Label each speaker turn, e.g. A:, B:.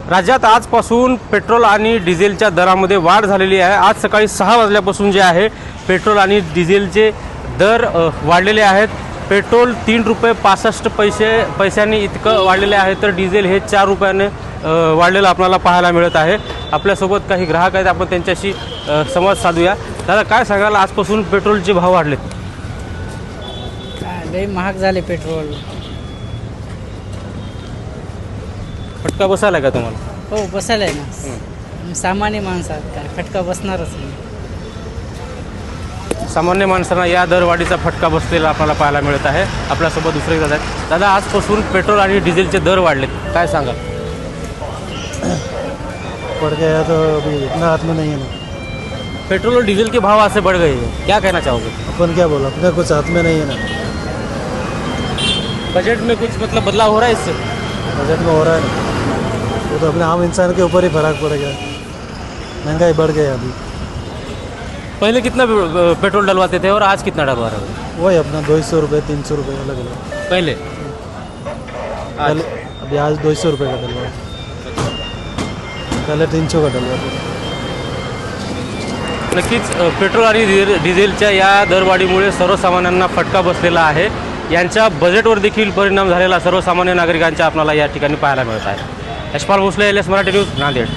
A: राज्यात आजपासून पेट्रोल आणि डिझेलच्या दरामध्ये वाढ झालेली आहे। आज सकाळी 6 वाजल्यापासून जे आहे पेट्रोल आणि डिझेलचे दर वाढलेले आहेत। पेट्रोल 3 रुपये 65 पैशांनी इतकं वाढलेले आहे, तर डिझेल हे 4 रुपयाने वाढलेलं आपल्याला पाहायला मिळत आहे। आपल्यासोबत काही ग्राहक आहेत, आपण त्यांच्याशी संवाद साधूया। दादा, काय सांगाल, आजपासून पेट्रोलचे भाव वाढलेत?
B: लई महाग झाले पेट्रोल।
A: फटका बसायला का तुम्हाला?
B: हो, बसायला आहे ना। सामान्य माणसात काय फटका बसणारच नाही।
A: सामान्य माणसांना या दरवाढीचा फटका बसलेला आपल्याला पाहायला मिळत आहे। आपल्यासोबत दुसरे दादा आहेत। दादा, आजपासून पेट्रोल आणि डिझेलचे दर वाढलेत, काय सांगाल?
C: बढ़ गया तो अभी इतना हाथ में नहीं है ना।
A: पेट्रोल और डीजल के भाव आज से बढ़ गए हैं, क्या कहना चाहोगे?
C: अपन क्या बोला, अपने कुछ हाथ में नहीं है ना।
A: बजट में कुछ मतलब बदलाव हो रहा है इससे?
C: बजट में हो रहा है ना, वो तो अपने आम इंसान के ऊपर ही फर्क पड़ेगा। महंगाई बढ़ गई अभी।
A: पहले कितना पेट्रोल डलवाते थे और आज कितना डलवा रहे हो?
C: वही अपना 200 रुपये 300 रुपये अलग अलग।
A: पहले
C: पहले अभी आज 200 रुपये का डलवा, पहले 300 का डलवा।
A: नक्कीच पेट्रोल आणि डिझेलच्या या दरवाढीमुळे सर्वसामान्यांना फटका बसलेला आहे। यांच्या बजेटवर देखील परिणाम झालेला सर्वसामान्य नागरिकांच्या आपल्याला या ठिकाणी पाहायला मिळत आहे। Yashpal Bhosale, LS Marathi news, Nanded.